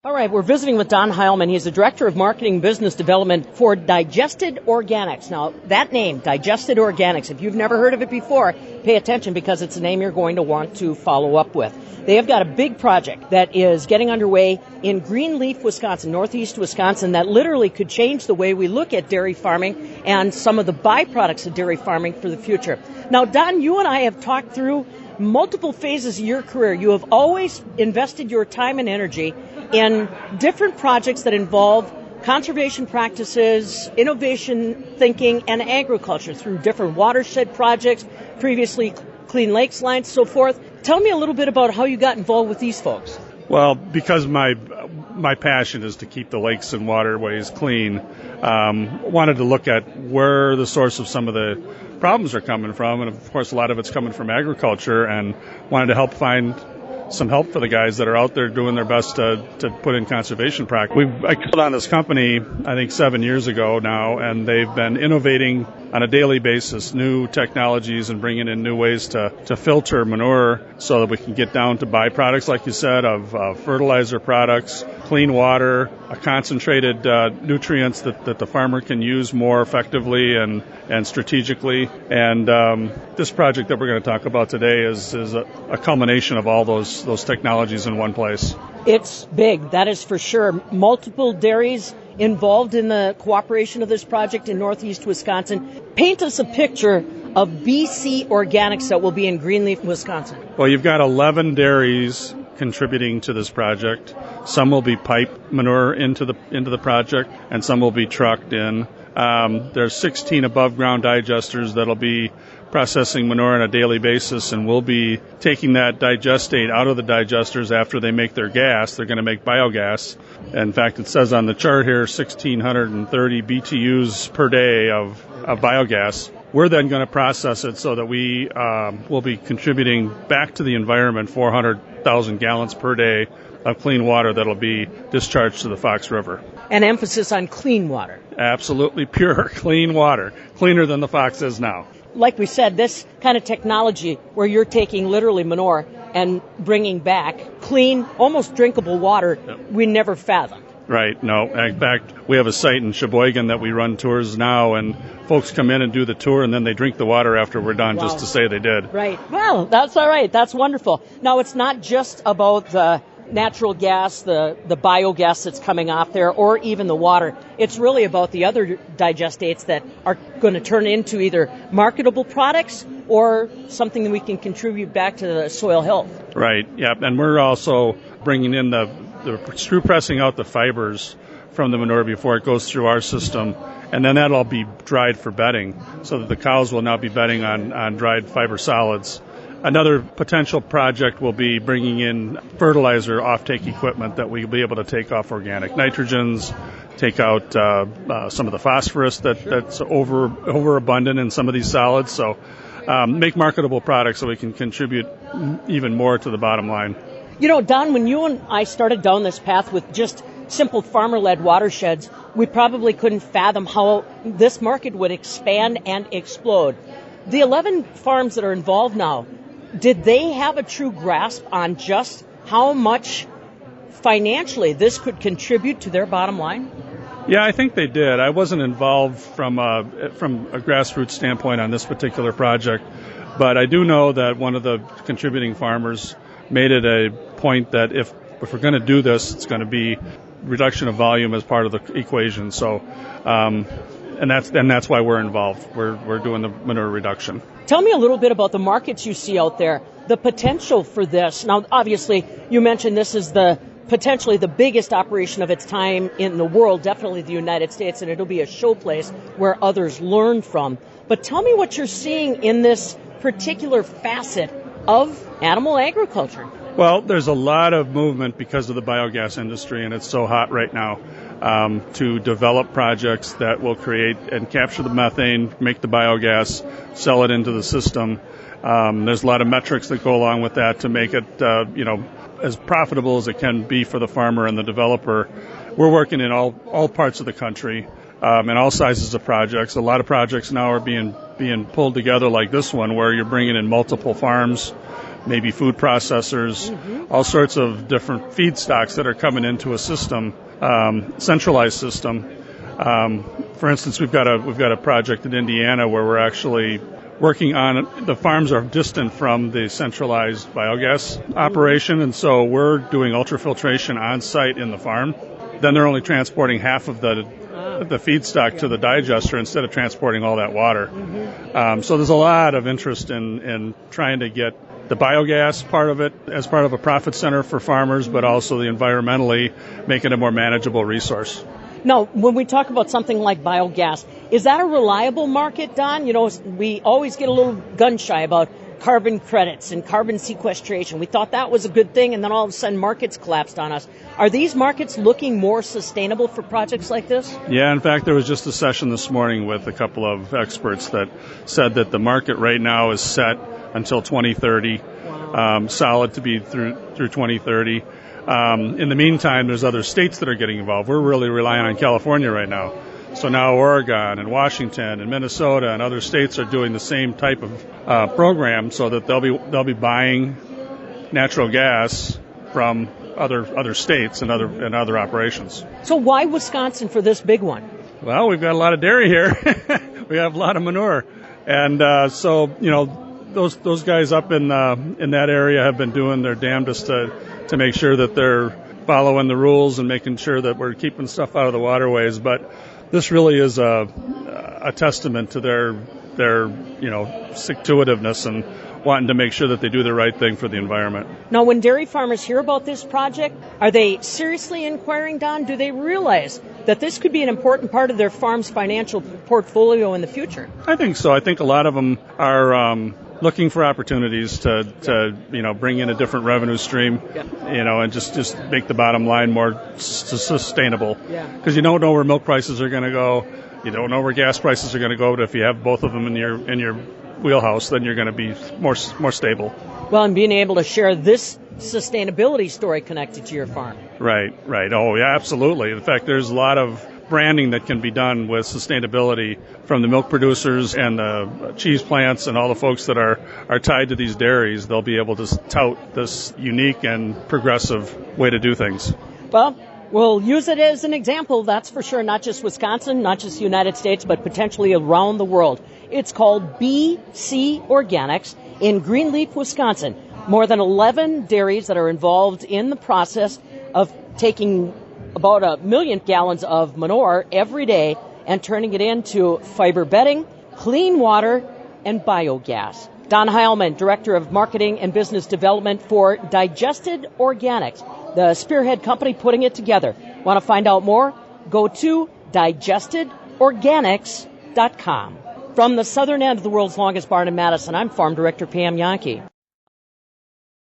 All right, we're visiting with Don Heilman. He's the Director of Marketing and Business Development for Digested Organics. Now, that name, Digested Organics, if you've never heard of it before, pay attention because it's a name you're going to want to follow up with. They have got a big project that is getting underway in Greenleaf, Wisconsin, northeast Wisconsin, that literally could change the way we look at dairy farming and some of the byproducts of dairy farming for the future. Now, Don, you and I have talked through multiple phases of your career. You have always invested your time and energy in different projects that involve conservation practices, innovation thinking, and agriculture through different watershed projects, previously Clean Lakes Lines, so forth. Tell me a little bit about how you got involved with these folks. Well, because my passion is to keep the lakes and waterways clean, wanted to look at where the source of some of the problems are coming from, and of course a lot of it's coming from agriculture, and wanted to help find some help for the guys that are out there doing their best to put in conservation practice. I called on this company, I think 7 years ago now, and they've been innovating on a daily basis new technologies and bringing in new ways to filter manure so that we can get down to byproducts, like you said, of fertilizer products, clean water, concentrated nutrients that the farmer can use more effectively and strategically. And this project that we're going to talk about today is a culmination of all those technologies in one place. It's big, that is for sure. Multiple dairies involved in the cooperation of this project in northeast Wisconsin. Paint us a picture of BC Organics that will be in Greenleaf, Wisconsin. Well, you've got 11 dairies contributing to this project. Some will be pipe manure into the project, and some will be trucked in. There's 16 above ground digesters that'll be processing manure on a daily basis, and we'll be taking that digestate out of the digesters after they make their gas. They're going to make biogas. In fact, it says on the chart here 1,630 BTUs per day of biogas. We're then going to process it so that we will be contributing back to the environment 400,000 gallons per day of clean water that'll be discharged to the Fox River. An emphasis on clean water. Absolutely pure, clean water. Cleaner than the Fox is now. Like we said, this kind of technology where you're taking literally manure and bringing back clean, almost drinkable water, we never fathomed. Right, no. In fact, we have a site in Sheboygan that we run tours now, and folks come in and do the tour, and then they drink the water after we're done. Wow. Just to say they did. Right. Well, that's all right. That's wonderful. Now, it's not just about the natural gas, the biogas that's coming off there, or even the water. It's really about the other digestates that are going to turn into either marketable products or something that we can contribute back to the soil health. Right, yeah. And we're also bringing in the screw pressing out the fibers from the manure before it goes through our system, and then that'll be dried for bedding so that the cows will now be bedding on dried fiber solids. Another potential project will be bringing in fertilizer offtake equipment that we'll be able to take off organic nitrogens, take out some of the phosphorus that's overabundant in some of these solids. So make marketable products so we can contribute even more to the bottom line. You know, Don, when you and I started down this path with just simple farmer-led watersheds, we probably couldn't fathom how this market would expand and explode. The 11 farms that are involved now, did they have a true grasp on just how much financially this could contribute to their bottom line? Yeah, I think they did. I wasn't involved from a grassroots standpoint on this particular project, but I do know that one of the contributing farmers made it a point that if we're going to do this, it's going to be reduction of volume as part of the equation. So, and that's why we're involved. We're doing the manure reduction. Tell me a little bit about the markets you see out there, the potential for this. Now, obviously, you mentioned this is potentially the biggest operation of its time in the world, definitely the United States, and it'll be a showplace where others learn from. But tell me what you're seeing in this particular facet of animal agriculture. Well, there's a lot of movement because of the biogas industry, and it's so hot right now, to develop projects that will create and capture the methane, make the biogas, sell it into the system. There's a lot of metrics that go along with that to make it, as profitable as it can be for the farmer and the developer. We're working in all parts of the country, and all sizes of projects. A lot of projects now are being pulled together like this one, where you're bringing in multiple farms maybe food processors, all sorts of different feedstocks that are coming into a system, centralized system. For instance, we've got a project in Indiana where we're actually working on the farms are distant from the centralized biogas operation, and so we're doing ultrafiltration on site in the farm. Then they're only transporting half of the feedstock to the digester instead of transporting all that water. So there's a lot of interest in trying to get the biogas part of it as part of a profit center for farmers, but also the environmentally make it a more manageable resource. Now, when we talk about something like biogas, is that a reliable market, Don? You know, we always get a little gun shy about carbon credits and carbon sequestration. We thought that was a good thing, and then all of a sudden markets collapsed on us. Are these markets looking more sustainable for projects like this? Yeah, in fact, there was just a session this morning with a couple of experts that said that the market right now is set until 2030, solid to be through 2030. In the meantime, there's other states that are getting involved. We're really relying on California right now. So now Oregon and Washington and Minnesota and other states are doing the same type of program, so that they'll be buying natural gas from other states and other operations. So why Wisconsin for this big one? Well, we've got a lot of dairy here. We have a lot of manure, and so those guys up in that area have been doing their damnedest to make sure that they're following the rules and making sure that we're keeping stuff out of the waterways. But this really is a testament to their stick-to-itiveness and wanting to make sure that they do the right thing for the environment. Now, when dairy farmers hear about this project, are they seriously inquiring, Don? Do they realize that this could be an important part of their farm's financial portfolio in the future? I think so. I think a lot of them are looking for opportunities to bring in a different revenue stream, and just make the bottom line more sustainable. Because you don't know where milk prices are going to go, you don't know where gas prices are going to go, but if you have both of them in your wheelhouse, then you're going to be more stable. Well, and being able to share this sustainability story connected to your farm. Right. Oh, yeah, absolutely. In fact, there's a lot of branding that can be done with sustainability from the milk producers and the cheese plants and all the folks that are tied to these dairies. They'll be able to tout this unique and progressive way to do things. Well, we'll use it as an example, that's for sure, not just Wisconsin, not just the United States, but potentially around the world. It's called BC Organics in Greenleaf, Wisconsin. More than 11 dairies that are involved in the process of taking about 1 million gallons of manure every day and turning it into fiber bedding, clean water, and biogas. Don Heilman, Director of Marketing and Business Development for Digested Organics, the spearhead company putting it together. Want to find out more? Go to digestedorganics.com. From the southern end of the world's longest barn in Madison, I'm Farm Director Pam Yankee.